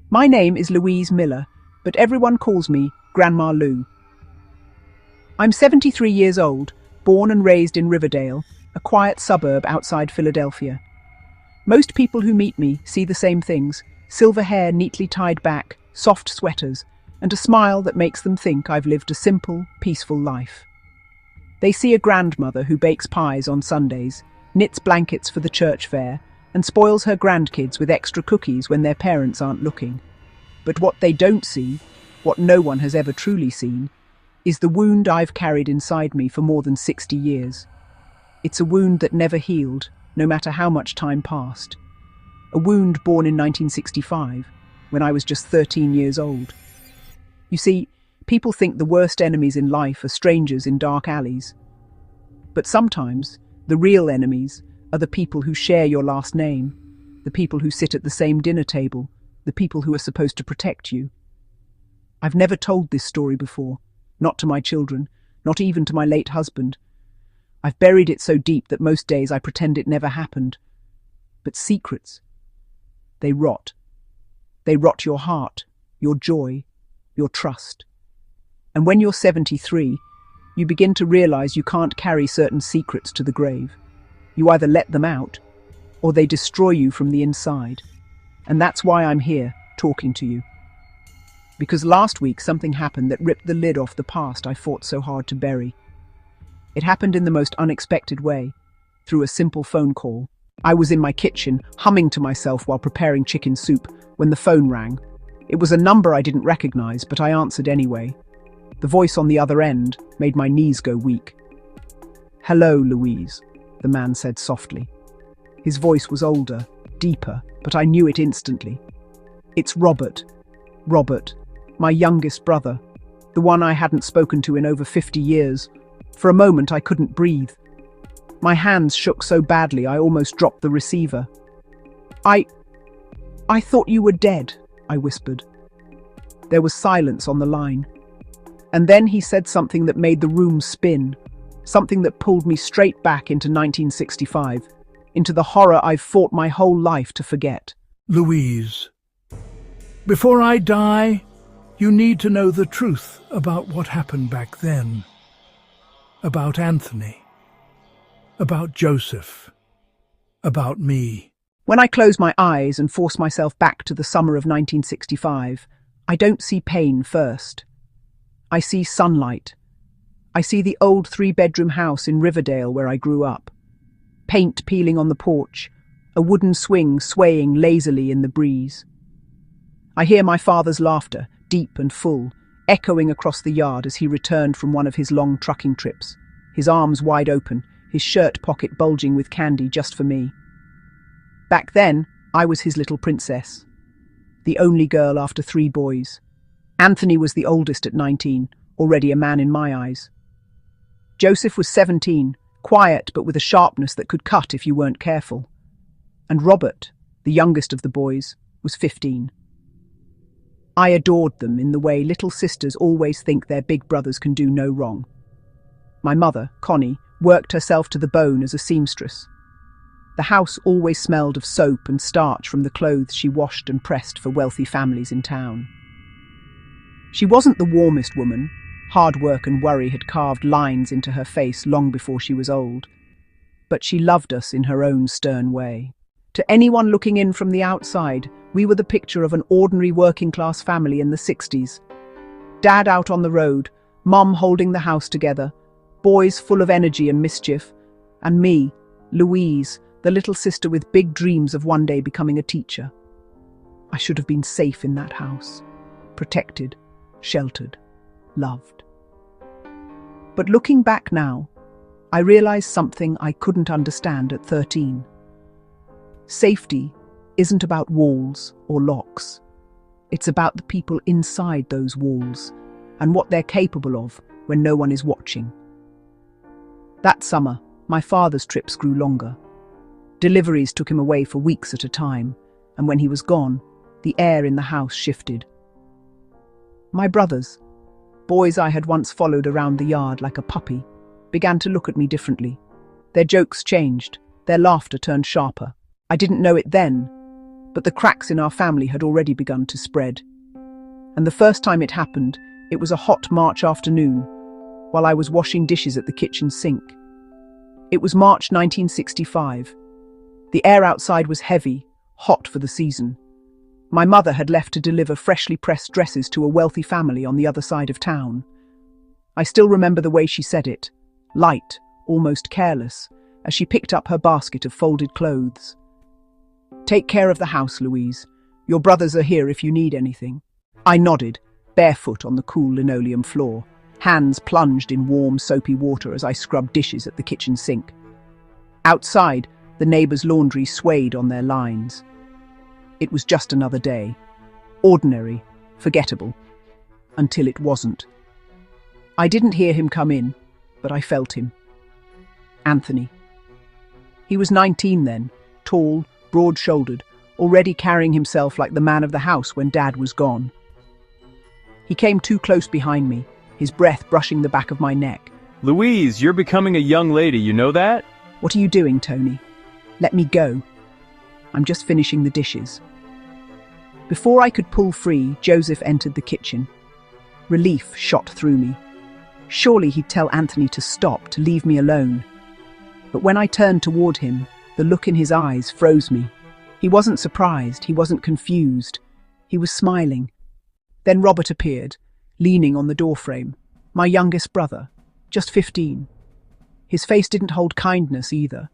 My name is Louise Miller, but everyone calls me Grandma Lou. I'm 73 years old, born and raised in Riverdale, a quiet suburb outside Philadelphia. Most people who meet me see the same things: silver hair neatly tied back, soft sweaters, and a smile that makes them think I've lived a simple, peaceful life. They see a grandmother who bakes pies on Sundays, knits blankets for the church fair, and spoils her grandkids with extra cookies when their parents aren't looking. But what they don't see, what no one has ever truly seen, is the wound I've carried inside me for more than 60 years. It's a wound that never healed, no matter how much time passed. A wound born in 1965, when I was just 13 years old. You see, people think the worst enemies in life are strangers in dark alleys. But sometimes, the real enemies are the people who share your last name, the people who sit at the same dinner table, the people who are supposed to protect you. I've never told this story before, not to my children, not even to my late husband. I've buried it so deep that most days I pretend it never happened. But secrets, they rot. They rot your heart, your joy, your trust. And when you're 73, you begin to realize you can't carry certain secrets to the grave. You either let them out, or they destroy you from the inside. And that's why I'm here, talking to you. Because last week something happened that ripped the lid off the past I fought so hard to bury. It happened in the most unexpected way, through a simple phone call. I was in my kitchen, humming to myself while preparing chicken soup, when the phone rang. It was a number I didn't recognize, but I answered anyway. The voice on the other end made my knees go weak. "Hello, Louise," the man said softly. His voice was older, deeper, but I knew it instantly. "It's Robert. Robert, my youngest brother, the one I hadn't spoken to in over 50 years. For a moment I couldn't breathe. My hands shook so badly I almost dropped the receiver. I thought you were dead," I whispered. There was silence on the line. And then he said something that made the room spin, something that pulled me straight back into 1965, into the horror I've fought my whole life to forget. "Louise, before I die, you need to know the truth about what happened back then. About Anthony. About Joseph. About me." When I close my eyes and force myself back to the summer of 1965, I don't see pain first. I see sunlight. I see the old 3-bedroom house in Riverdale where I grew up. Paint peeling on the porch, a wooden swing swaying lazily in the breeze. I hear my father's laughter, deep and full, echoing across the yard as he returned from one of his long trucking trips, his arms wide open, his shirt pocket bulging with candy just for me. Back then, I was his little princess, the only girl after 3 boys. Anthony was the oldest at 19, already a man in my eyes. Joseph was 17, quiet but with a sharpness that could cut if you weren't careful. And Robert, the youngest of the boys, was 15. I adored them in the way little sisters always think their big brothers can do no wrong. My mother, Connie, worked herself to the bone as a seamstress. The house always smelled of soap and starch from the clothes she washed and pressed for wealthy families in town. She wasn't the warmest woman. Hard work and worry had carved lines into her face long before she was old. But she loved us in her own stern way. To anyone looking in from the outside, we were the picture of an ordinary working-class family in the 60s. Dad out on the road, Mum holding the house together, boys full of energy and mischief, and me, Louise, the little sister with big dreams of one day becoming a teacher. I should have been safe in that house, protected, sheltered, loved. But looking back now, I realized something I couldn't understand at 13. Safety isn't about walls or locks. It's about the people inside those walls and what they're capable of when no one is watching. That summer, my father's trips grew longer. Deliveries took him away for weeks at a time, and when he was gone, the air in the house shifted. My brothers, boys I had once followed around the yard like a puppy, began to look at me differently. Their jokes changed, their laughter turned sharper. I didn't know it then, but the cracks in our family had already begun to spread. And the first time it happened, it was a hot March afternoon, while I was washing dishes at the kitchen sink. It was March 1965. The air outside was heavy, hot for the season. My mother had left to deliver freshly pressed dresses to a wealthy family on the other side of town. I still remember the way she said it, light, almost careless, as she picked up her basket of folded clothes. "Take care of the house, Louise. Your brothers are here if you need anything." I nodded, barefoot on the cool linoleum floor, hands plunged in warm, soapy water as I scrubbed dishes at the kitchen sink. Outside, the neighbours' laundry swayed on their lines. It was just another day. Ordinary, forgettable. Until it wasn't. I didn't hear him come in, but I felt him. Anthony. He was 19 then, tall, broad-shouldered, already carrying himself like the man of the house when Dad was gone. He came too close behind me, his breath brushing the back of my neck. "Louise, you're becoming a young lady, you know that?" "What are you doing, Tony? Let me go. I'm just finishing the dishes." Before I could pull free, Joseph entered the kitchen. Relief shot through me. Surely he'd tell Anthony to stop, to leave me alone. But when I turned toward him, the look in his eyes froze me. He wasn't surprised, he wasn't confused. He was smiling. Then Robert appeared, leaning on the doorframe. My youngest brother, just 15. His face didn't hold kindness either,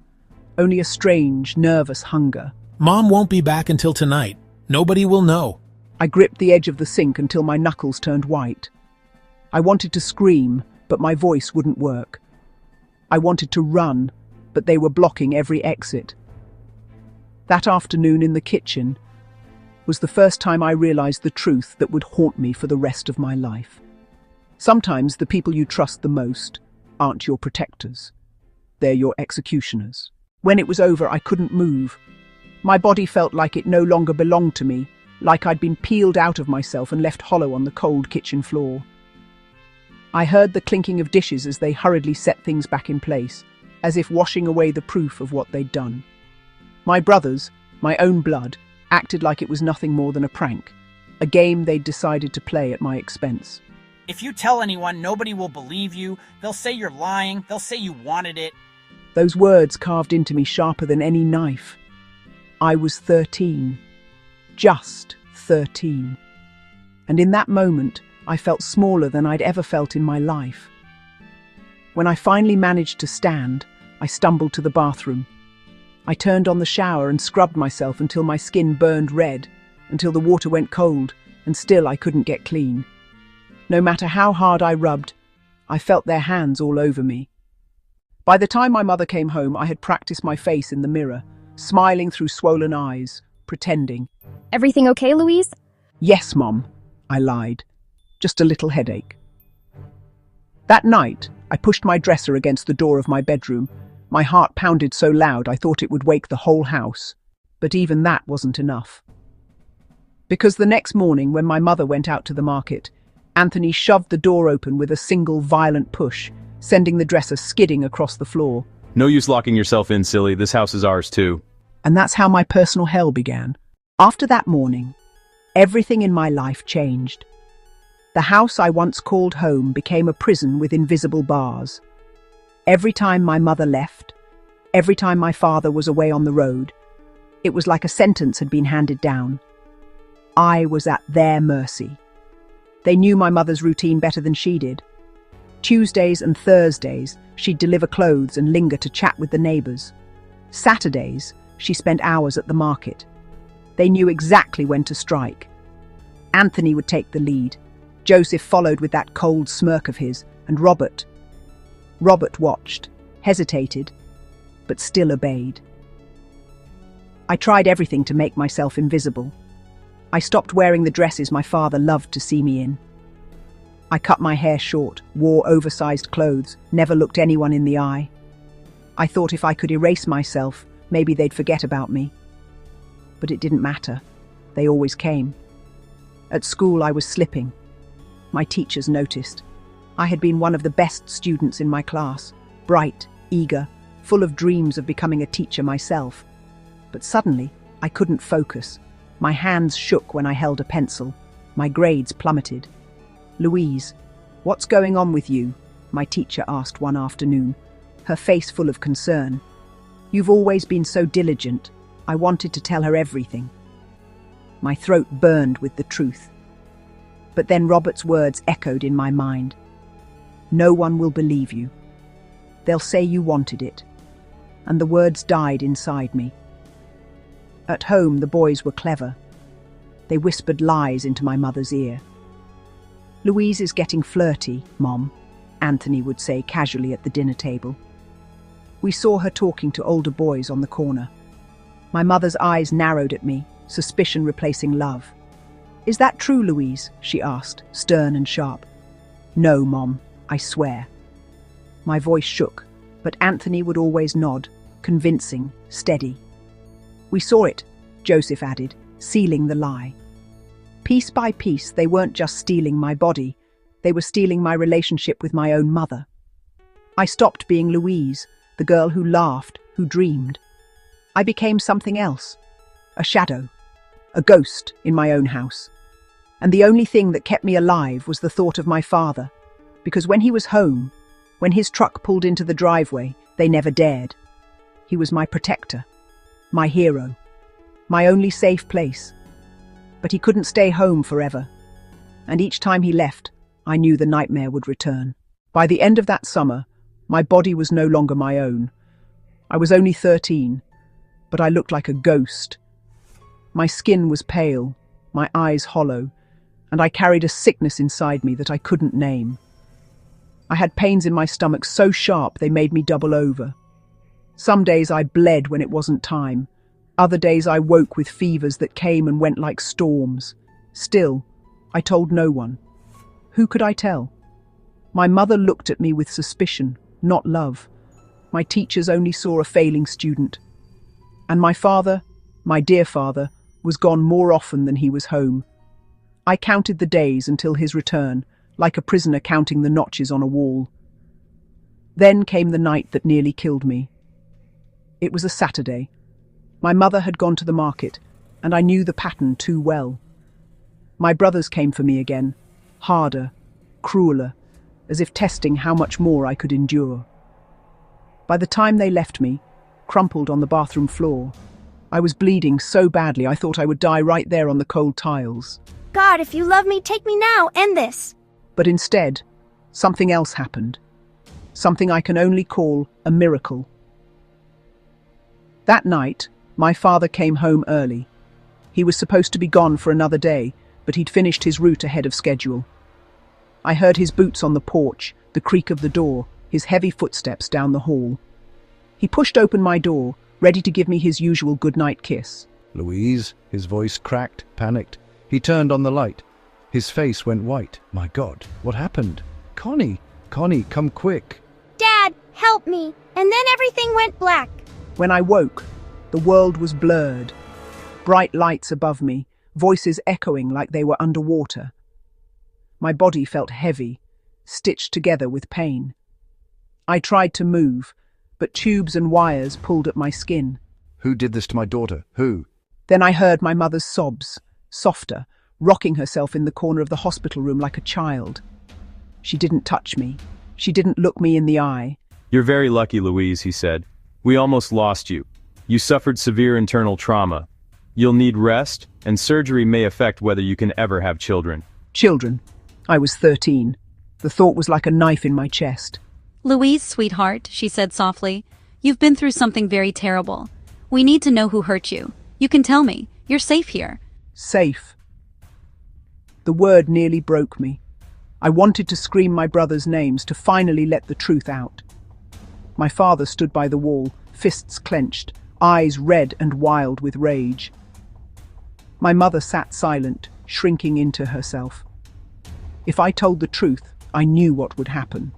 only a strange, nervous hunger. "Mom won't be back until tonight. Nobody will know." I gripped the edge of the sink until my knuckles turned white. I wanted to scream, but my voice wouldn't work. I wanted to run, but they were blocking every exit. That afternoon in the kitchen was the first time I realized the truth that would haunt me for the rest of my life. Sometimes the people you trust the most aren't your protectors. They're your executioners. When it was over, I couldn't move. My body felt like it no longer belonged to me, like I'd been peeled out of myself and left hollow on the cold kitchen floor. I heard the clinking of dishes as they hurriedly set things back in place, as if washing away the proof of what they'd done. My brothers, my own blood, acted like it was nothing more than a prank, a game they'd decided to play at my expense. "If you tell anyone, nobody will believe you. They'll say you're lying. They'll say you wanted it." Those words carved into me sharper than any knife. I was 13. Just 13. And in that moment, I felt smaller than I'd ever felt in my life. When I finally managed to stand, I stumbled to the bathroom. I turned on the shower and scrubbed myself until my skin burned red, until the water went cold, and still I couldn't get clean. No matter how hard I rubbed, I felt their hands all over me. By the time my mother came home, I had practiced my face in the mirror, smiling through swollen eyes, pretending. "Everything okay, Louise?" "Yes, Mom," I lied. "Just a little headache." That night, I pushed my dresser against the door of my bedroom. My heart pounded so loud I thought it would wake the whole house. But even that wasn't enough. Because the next morning, when my mother went out to the market, Anthony shoved the door open with a single violent push, sending the dresser skidding across the floor. "No use locking yourself in, silly. This house is ours too." And that's how my personal hell began. After that morning, everything in my life changed. The house I once called home became a prison with invisible bars. Every time my mother left, every time my father was away on the road, it was like a sentence had been handed down. I was at their mercy. They knew my mother's routine better than she did. Tuesdays and Thursdays, she'd deliver clothes and linger to chat with the neighbours. Saturdays, she spent hours at the market. They knew exactly when to strike. Anthony would take the lead. Joseph followed with that cold smirk of his, and Robert watched, hesitated, but still obeyed. I tried everything to make myself invisible. I stopped wearing the dresses my father loved to see me in. I cut my hair short, wore oversized clothes, never looked anyone in the eye. I thought if I could erase myself, maybe they'd forget about me. But it didn't matter. They always came. At school, I was slipping. My teachers noticed. I had been one of the best students in my class, bright, eager, full of dreams of becoming a teacher myself. But suddenly, I couldn't focus. My hands shook when I held a pencil. My grades plummeted. "Louise, what's going on with you?" my teacher asked one afternoon, her face full of concern. "You've always been so diligent." I wanted to tell her everything. My throat burned with the truth. But then Robert's words echoed in my mind. "No one will believe you. They'll say you wanted it." And the words died inside me. At home, the boys were clever. They whispered lies into my mother's ear. "Louise is getting flirty, Mom," Anthony would say casually at the dinner table. We saw her talking to older boys on the corner. My mother's eyes narrowed at me, suspicion replacing love. "Is that true, Louise?" she asked, stern and sharp. "No, Mom, I swear." My voice shook, but Anthony would always nod, convincing, steady. "We saw it," Joseph added, sealing the lie. Piece by piece, they weren't just stealing my body, they were stealing my relationship with my own mother. I stopped being Louise, the girl who laughed, who dreamed. I became something else, a shadow, a ghost in my own house. And the only thing that kept me alive was the thought of my father, because when he was home, when his truck pulled into the driveway, they never dared. He was my protector, my hero, my only safe place. But he couldn't stay home forever, and each time he left, I knew the nightmare would return. By the end of that summer, my body was no longer my own. I was only 13, but I looked like a ghost. My skin was pale, my eyes hollow, and I carried a sickness inside me that I couldn't name. I had pains in my stomach so sharp they made me double over. Some days I bled when it wasn't time. Other days I woke with fevers that came and went like storms. Still, I told no one. Who could I tell? My mother looked at me with suspicion, not love. My teachers only saw a failing student. And my father, my dear father, was gone more often than he was home. I counted the days until his return, like a prisoner counting the notches on a wall. Then came the night that nearly killed me. It was a Saturday. My mother had gone to the market, and I knew the pattern too well. My brothers came for me again, harder, crueler, as if testing how much more I could endure. By the time they left me, crumpled on the bathroom floor, I was bleeding so badly I thought I would die right there on the cold tiles. God, if you love me, take me now, end this. But instead, something else happened. Something I can only call a miracle. That night, my father came home early. He was supposed to be gone for another day, but he'd finished his route ahead of schedule. I heard his boots on the porch, the creak of the door, his heavy footsteps down the hall. He pushed open my door, ready to give me his usual goodnight kiss. "Louise," his voice cracked, panicked. He turned on the light. His face went white. "My God, what happened? Connie, come quick." Dad, help me. And then everything went black. When I woke, the world was blurred. Bright lights above me, voices echoing like they were underwater. My body felt heavy, stitched together with pain. I tried to move, but tubes and wires pulled at my skin. "Who did this to my daughter? Who?" Then I heard my mother's sobs, softer, rocking herself in the corner of the hospital room like a child. She didn't touch me. She didn't look me in the eye. You're very lucky, Louise, he said. We almost lost you. You suffered severe internal trauma. You'll need rest, and surgery may affect whether you can ever have children. Children. I was 13. The thought was like a knife in my chest. Louise, sweetheart, she said softly, you've been through something very terrible. We need to know who hurt you. You can tell me. You're safe here. Safe. The word nearly broke me. I wanted to scream my brothers' names to finally let the truth out. My father stood by the wall, fists clenched, eyes red and wild with rage. My mother sat silent, shrinking into herself. If I told the truth, I knew what would happen.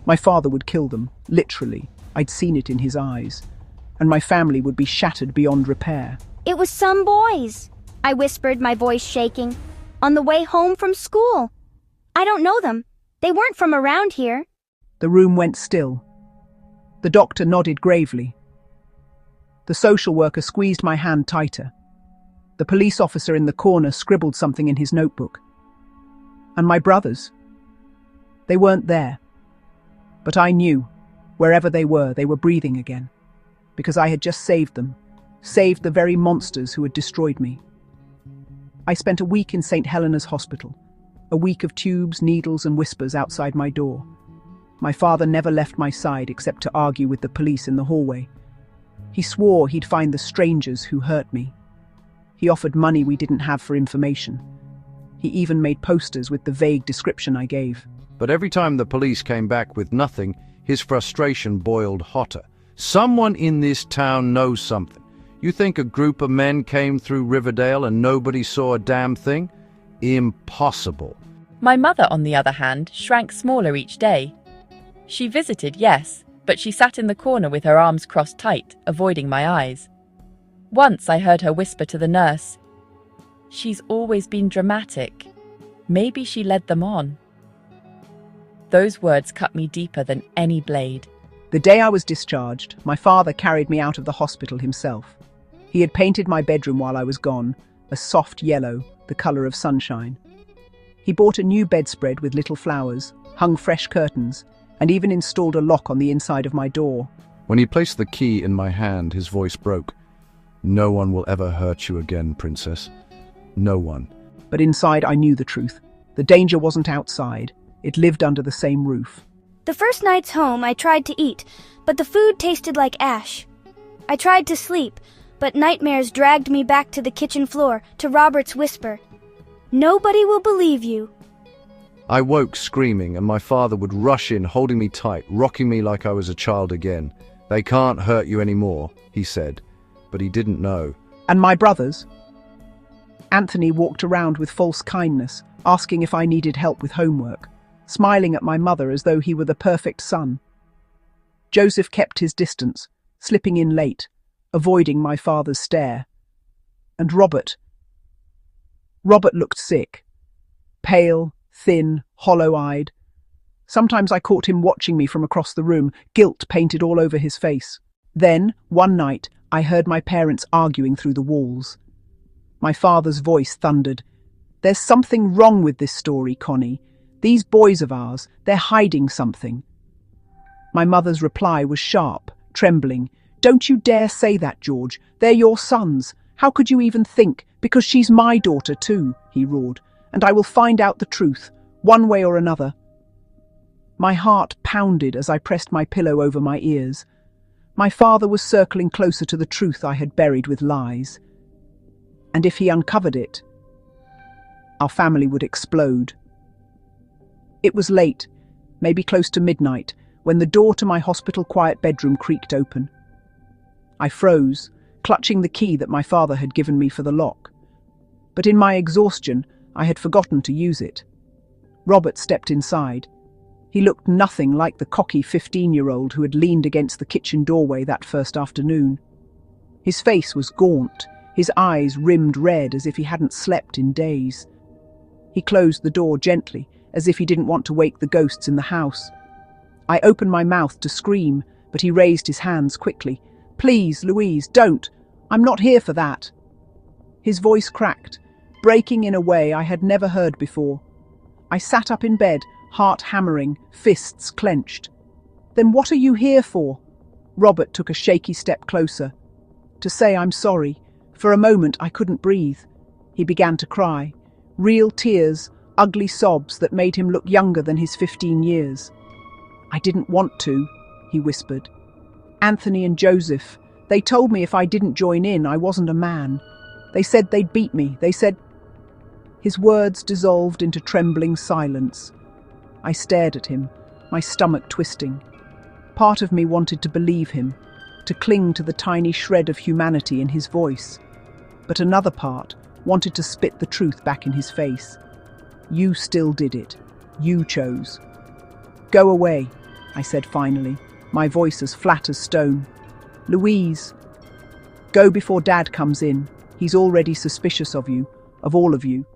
My father would kill them, literally. I'd seen it in his eyes. And my family would be shattered beyond repair. It was some boys, I whispered, my voice shaking, on the way home from school. I don't know them. They weren't from around here. The room went still. The doctor nodded gravely. The social worker squeezed my hand tighter. The police officer in the corner scribbled something in his notebook. And my brothers? They weren't there. But I knew, wherever they were breathing again. Because I had just saved them. Saved the very monsters who had destroyed me. I spent a week in St. Helena's Hospital. A week of tubes, needles and whispers outside my door. My father never left my side except to argue with the police in the hallway. He swore he'd find the strangers who hurt me. He offered money we didn't have for information. He even made posters with the vague description I gave. But every time the police came back with nothing, his frustration boiled hotter. Someone in this town knows something. You think a group of men came through Riverdale and nobody saw a damn thing? Impossible. My mother, on the other hand, shrank smaller each day. She visited, yes, but she sat in the corner with her arms crossed tight, avoiding my eyes. Once I heard her whisper to the nurse, "She's always been dramatic. Maybe she led them on." Those words cut me deeper than any blade. The day I was discharged, my father carried me out of the hospital himself. He had painted my bedroom while I was gone, a soft yellow, the colour of sunshine. He bought a new bedspread with little flowers, hung fresh curtains, and even installed a lock on the inside of my door. When he placed the key in my hand, his voice broke. "No one will ever hurt you again, Princess. No one." But inside I knew the truth. The danger wasn't outside. It lived under the same roof. The first nights home, I tried to eat, but the food tasted like ash. I tried to sleep, but nightmares dragged me back to the kitchen floor, to Robert's whisper. "Nobody will believe you." I woke screaming, and my father would rush in, holding me tight, rocking me like I was a child again. "They can't hurt you anymore," he said, but he didn't know. And my brothers? Anthony walked around with false kindness, asking if I needed help with homework, smiling at my mother as though he were the perfect son. Joseph kept his distance, slipping in late, avoiding my father's stare. And Robert looked sick, pale, thin, hollow-eyed. Sometimes I caught him watching me from across the room, guilt painted all over his face. Then, one night, I heard my parents arguing through the walls. My father's voice thundered, "There's something wrong with this story, Connie. These boys of ours, they're hiding something." My mother's reply was sharp, trembling. "Don't you dare say that, George. They're your sons. How could you even think? Because she's my daughter too," he roared, "and I will find out the truth, one way or another." My heart pounded as I pressed my pillow over my ears. My father was circling closer to the truth I had buried with lies. And if he uncovered it, our family would explode. It was late, maybe close to midnight, when the door to my hospital quiet bedroom creaked open. I froze, clutching the key that my father had given me for the lock. But in my exhaustion, I had forgotten to use it. Robert stepped inside. He looked nothing like the cocky 15-year-old who had leaned against the kitchen doorway that first afternoon. His face was gaunt, his eyes rimmed red as if he hadn't slept in days. He closed the door gently, as if he didn't want to wake the ghosts in the house. I opened my mouth to scream, but he raised his hands quickly. "Please, Louise, don't. I'm not here for that." His voice cracked, breaking in a way I had never heard before. I sat up in bed, heart hammering, fists clenched. "Then what are you here for?" Robert took a shaky step closer. "To say I'm sorry. For a moment I couldn't breathe." He began to cry. Real tears, ugly sobs that made him look younger than his 15 years. "I didn't want to," he whispered. "Anthony and Joseph, they told me if I didn't join in, I wasn't a man. They said they'd beat me. They said—" His words dissolved into trembling silence. I stared at him, my stomach twisting. Part of me wanted to believe him, to cling to the tiny shred of humanity in his voice. But another part wanted to spit the truth back in his face. "You still did it. You chose." "Go away," I said finally, my voice as flat as stone. "Louise, go before Dad comes in. He's already suspicious of you, of all of you."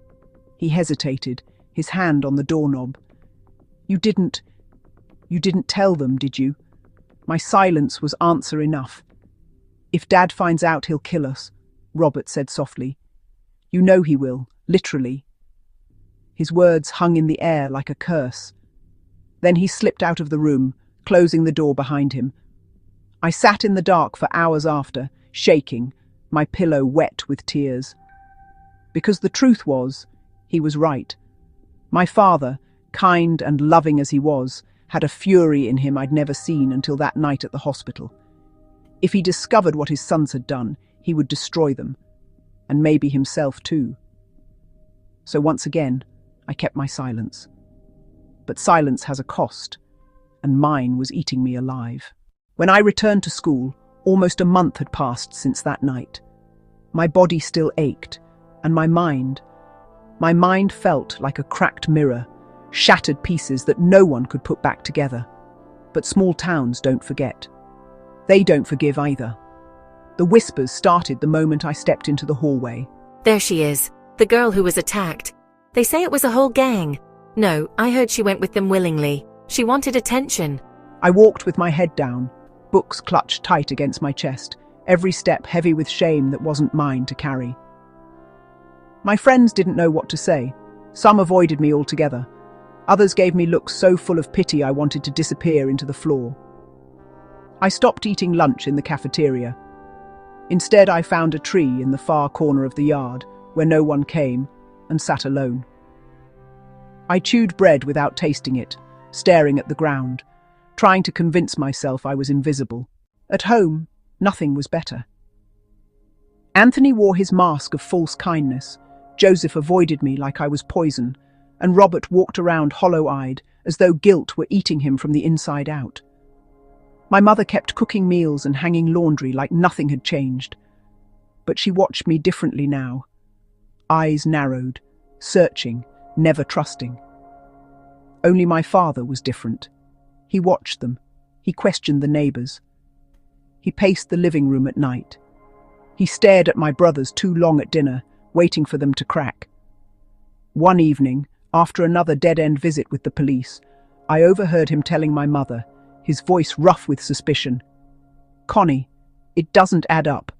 He hesitated, his hand on the doorknob. You didn't tell them, did you?" My silence was answer enough. "If Dad finds out, he'll kill us," Robert said softly. You know he will, literally." His words hung in the air like a curse. Then he slipped out of the room, closing the door behind him. I sat in the dark for hours after, shaking, my pillow wet with tears. Because the truth was, he was right. My father, kind and loving as he was, had a fury in him I'd never seen until that night at the hospital. If he discovered what his sons had done, he would destroy them, and maybe himself too. So once again, I kept my silence. But silence has a cost, and mine was eating me alive. When I returned to school, almost a month had passed since that night. My body still ached, and my mind felt like a cracked mirror, shattered pieces that no one could put back together. But small towns don't forget. They don't forgive either. The whispers started the moment I stepped into the hallway. "There she is, the girl who was attacked. They say it was a whole gang. No, I heard she went with them willingly. She wanted attention." I walked with my head down, books clutched tight against my chest, every step heavy with shame that wasn't mine to carry. My friends didn't know what to say. Some avoided me altogether. Others gave me looks so full of pity I wanted to disappear into the floor. I stopped eating lunch in the cafeteria. Instead, I found a tree in the far corner of the yard, where no one came, and sat alone. I chewed bread without tasting it, staring at the ground, trying to convince myself I was invisible. At home, nothing was better. Anthony wore his mask of false kindness, Joseph avoided me like I was poison, and Robert walked around hollow-eyed, as though guilt were eating him from the inside out. My mother kept cooking meals and hanging laundry like nothing had changed. But she watched me differently now. Eyes narrowed, searching, never trusting. Only my father was different. He watched them. He questioned the neighbours. He paced the living room at night. He stared at my brothers too long at dinner, waiting for them to crack. One evening, after another dead-end visit with the police, I overheard him telling my mother, his voice rough with suspicion, "Connie, it doesn't add up.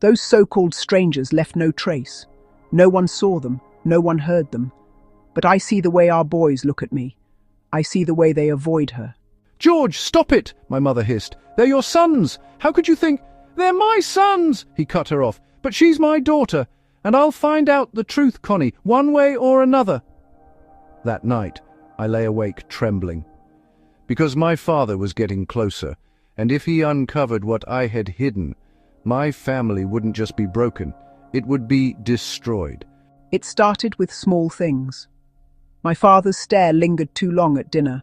Those so-called strangers left no trace. No one saw them, no one heard them. But I see the way our boys look at me. I see the way they avoid her." "George, stop it!" my mother hissed. "They're your sons! How could you think—" "They're my sons!" he cut her off. "But she's my daughter, and I'll find out the truth, Connie, one way or another." That night, I lay awake trembling. Because my father was getting closer, and if he uncovered what I had hidden, my family wouldn't just be broken, it would be destroyed. It started with small things. My father's stare lingered too long at dinner.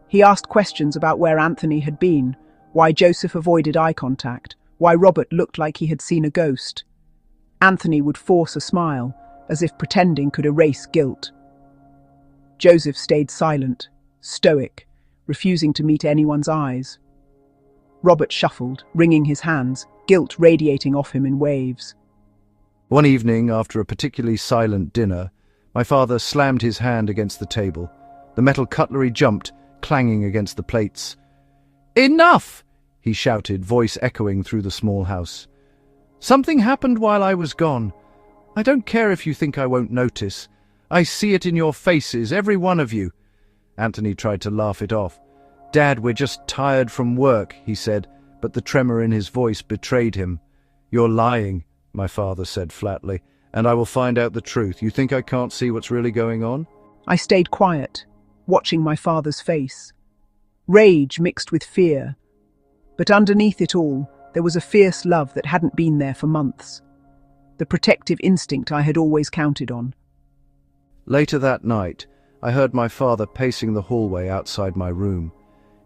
He asked questions about where Anthony had been, why Joseph avoided eye contact, why Robert looked like he had seen a ghost. Anthony would force a smile, as if pretending could erase guilt. Joseph stayed silent, stoic, refusing to meet anyone's eyes. Robert shuffled, wringing his hands, guilt radiating off him in waves. One evening, after a particularly silent dinner, my father slammed his hand against the table. The metal cutlery jumped, clanging against the plates. "Enough!" he shouted, voice echoing through the small house. "Something happened while I was gone. I don't care if you think I won't notice. I see it in your faces, every one of you." Anthony tried to laugh it off. "Dad, we're just tired from work," he said, but the tremor in his voice betrayed him. "You're lying," my father said flatly, "and I will find out the truth. You think I can't see what's really going on?" I stayed quiet, watching my father's face. Rage mixed with fear. But underneath it all, there was a fierce love that hadn't been there for months. The protective instinct I had always counted on. Later that night, I heard my father pacing the hallway outside my room.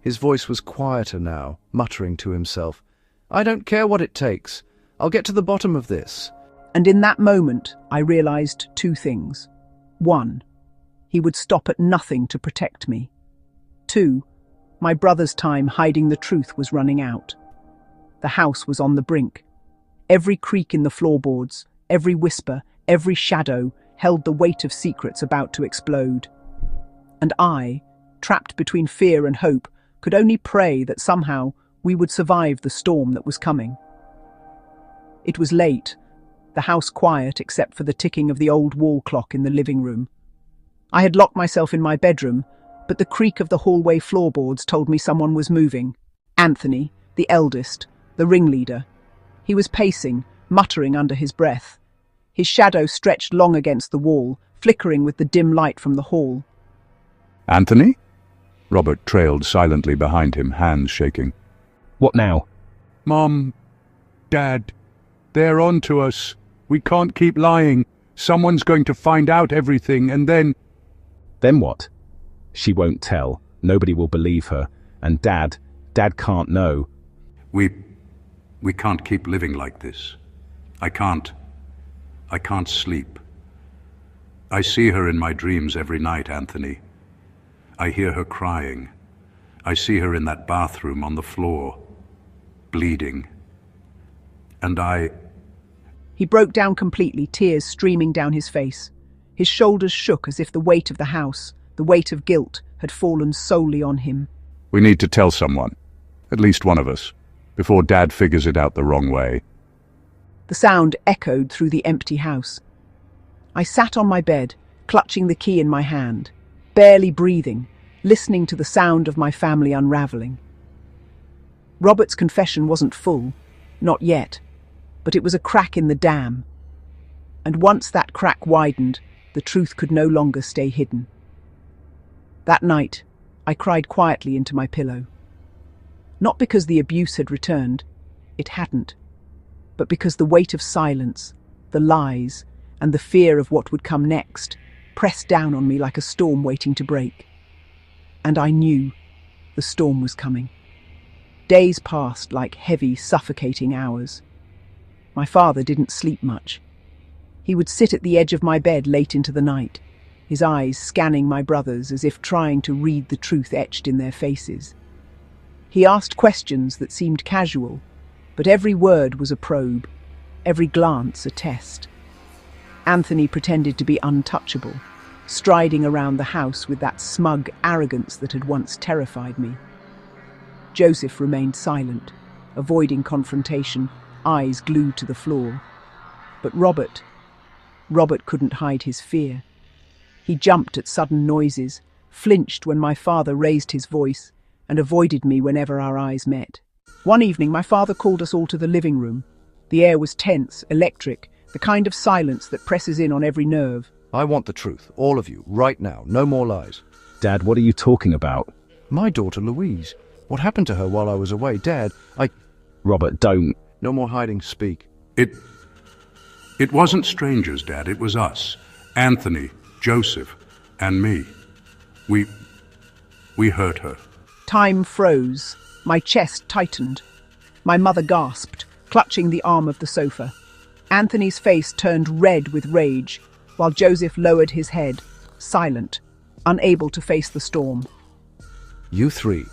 His voice was quieter now, muttering to himself, "I don't care what it takes. I'll get to the bottom of this." And in that moment, I realized two things. One, he would stop at nothing to protect me. Two, my brother's time hiding the truth was running out. The house was on the brink. Every creak in the floorboards, every whisper, every shadow held the weight of secrets about to explode. And I, trapped between fear and hope, could only pray that somehow we would survive the storm that was coming. It was late. the house quiet except for the ticking of the old wall clock in the living room. I had locked myself in my bedroom, but the creak of the hallway floorboards told me someone was moving. Anthony, the eldest, the ringleader. He was pacing, muttering under his breath. His shadow stretched long against the wall, flickering with the dim light from the hall. Anthony? Robert trailed silently behind him, hands shaking. What now? Mom, Dad, they're on to us. We can't keep lying. Someone's going to find out everything, and then... Then what? She won't tell. Nobody will believe her. And Dad can't know. We can't keep living like this. I can't sleep. I see her in my dreams every night, Anthony. I hear her crying. I see her in that bathroom on the floor, bleeding. And He broke down completely, tears streaming down his face. His shoulders shook as if the weight of the house, the weight of guilt, had fallen solely on him. We need to tell someone, at least one of us, before Dad figures it out the wrong way. The sound echoed through the empty house. I sat on my bed, clutching the key in my hand, barely breathing, listening to the sound of my family unraveling. Robert's confession wasn't full, not yet, but it was a crack in the dam. And once that crack widened, the truth could no longer stay hidden. That night, I cried quietly into my pillow. Not because the abuse had returned, it hadn't, but because the weight of silence, the lies, and the fear of what would come next pressed down on me like a storm waiting to break. And I knew the storm was coming. Days passed like heavy, suffocating hours. My father didn't sleep much. He would sit at the edge of my bed late into the night, his eyes scanning my brothers as if trying to read the truth etched in their faces. He asked questions that seemed casual, but every word was a probe, every glance a test. Anthony pretended to be untouchable, striding around the house with that smug arrogance that had once terrified me. Joseph remained silent, avoiding confrontation, eyes glued to the floor. But Robert couldn't hide his fear. He jumped at sudden noises, flinched when my father raised his voice, and avoided me whenever our eyes met. One evening, my father called us all to the living room. The air was tense, electric, the kind of silence that presses in on every nerve. I want the truth, all of you, right now, no more lies. Dad, what are you talking about? My daughter Louise. What happened to her while I was away? Dad, Robert, don't. No more hiding, speak. It wasn't strangers, Dad, it was us. Anthony, Joseph, and me. We hurt her. Time froze. My chest tightened. My mother gasped, clutching the arm of the sofa. Anthony's face turned red with rage, while Joseph lowered his head, silent, unable to face the storm. You three,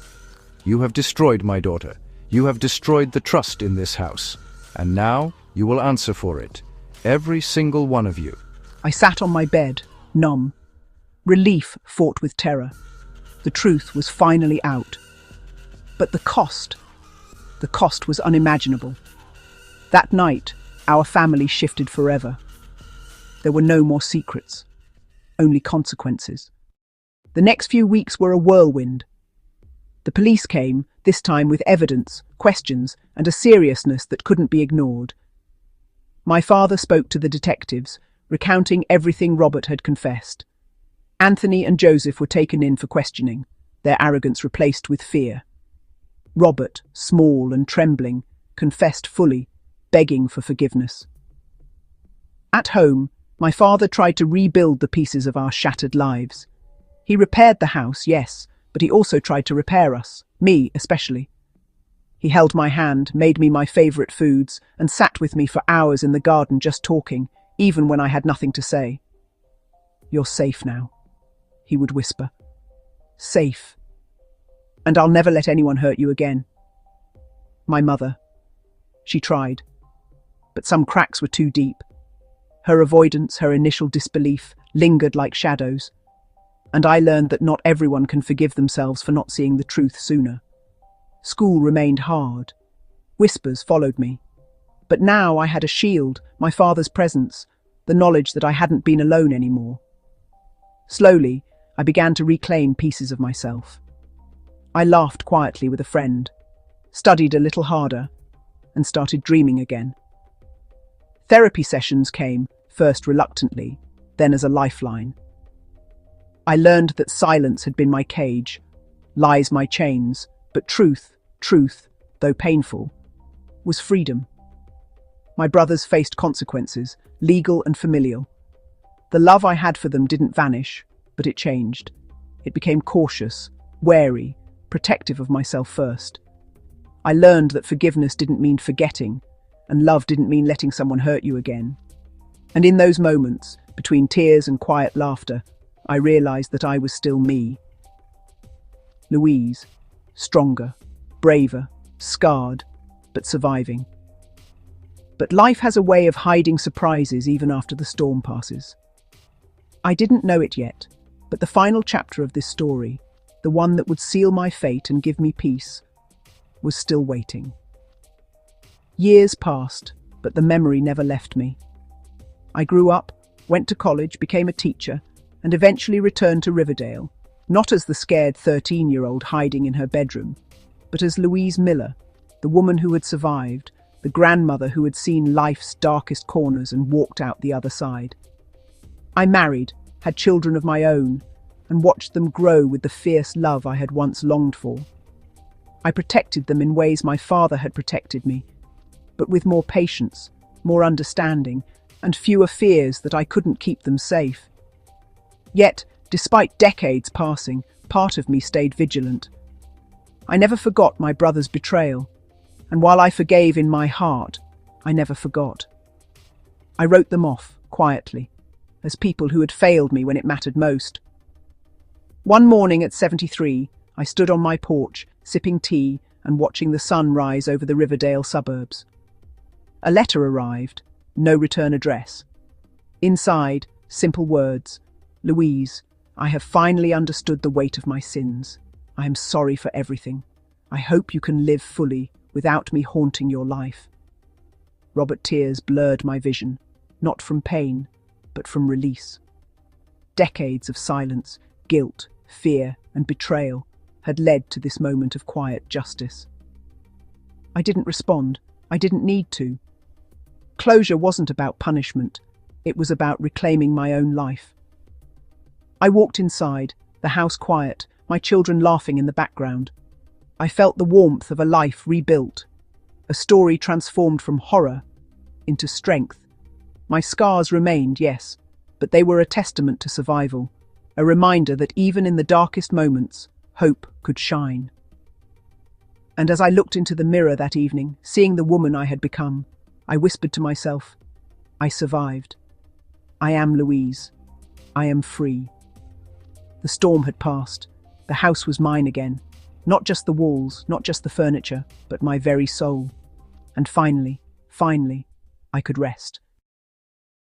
you have destroyed my daughter. You have destroyed the trust in this house. And now you will answer for it. Every single one of you. I sat on my bed, numb. Relief fought with terror. The truth was finally out. But the cost was unimaginable. That night, our family shifted forever. There were no more secrets, only consequences. The next few weeks were a whirlwind. The police came, this time with evidence, questions, and a seriousness that couldn't be ignored. My father spoke to the detectives, recounting everything Robert had confessed. Anthony and Joseph were taken in for questioning, their arrogance replaced with fear. Robert, small and trembling, confessed fully, begging for forgiveness. At home, my father tried to rebuild the pieces of our shattered lives. He repaired the house, yes, but he also tried to repair us, me especially. He held my hand, made me my favourite foods, and sat with me for hours in the garden just talking, even when I had nothing to say. "You're safe now," he would whisper. "Safe. And I'll never let anyone hurt you again." My mother. She tried, but some cracks were too deep. Her avoidance, her initial disbelief, lingered like shadows. And I learned that not everyone can forgive themselves for not seeing the truth sooner. School remained hard. Whispers followed me. But now I had a shield, my father's presence, the knowledge that I hadn't been alone anymore. Slowly, I began to reclaim pieces of myself. I laughed quietly with a friend, studied a little harder, and started dreaming again. Therapy sessions came, first reluctantly, then as a lifeline. I learned that silence had been my cage, lies my chains, but truth, though painful, was freedom. My brothers faced consequences, legal and familial. The love I had for them didn't vanish, but it changed. It became cautious, wary, protective of myself first. I learned that forgiveness didn't mean forgetting, and love didn't mean letting someone hurt you again. And in those moments, between tears and quiet laughter, I realized that I was still me. Louise, stronger, braver, scarred, but surviving. But life has a way of hiding surprises even after the storm passes. I didn't know it yet, but the final chapter of this story, the one that would seal my fate and give me peace, was still waiting. Years passed, but the memory never left me. I grew up, went to college, became a teacher, and eventually returned to Riverdale, not as the scared 13-year-old hiding in her bedroom, but as Louise Miller, the woman who had survived, the grandmother who had seen life's darkest corners and walked out the other side. I married, had children of my own, and watched them grow with the fierce love I had once longed for. I protected them in ways my father had protected me, but with more patience, more understanding, and fewer fears that I couldn't keep them safe. Yet, despite decades passing, part of me stayed vigilant. I never forgot my brother's betrayal, and while I forgave in my heart, I never forgot. I wrote them off, quietly, as people who had failed me when it mattered most. One morning at 73, I stood on my porch, sipping tea and watching the sun rise over the Riverdale suburbs. A letter arrived, no return address. Inside, simple words: Louise, I have finally understood the weight of my sins. I am sorry for everything. I hope you can live fully without me haunting your life. Robert tears blurred my vision, not from pain, but from release. Decades of silence, guilt, fear, and betrayal had led to this moment of quiet justice. I didn't respond. I didn't need to. Closure wasn't about punishment. It was about reclaiming my own life. I walked inside, the house quiet, my children laughing in the background. I felt the warmth of a life rebuilt, a story transformed from horror into strength. My scars remained, yes, but they were a testament to survival, a reminder that even in the darkest moments, hope could shine. And as I looked into the mirror that evening, seeing the woman I had become, I whispered to myself, I survived. I am Louise. I am free. The storm had passed. The house was mine again. Not just the walls, not just the furniture, but my very soul. And finally, I could rest.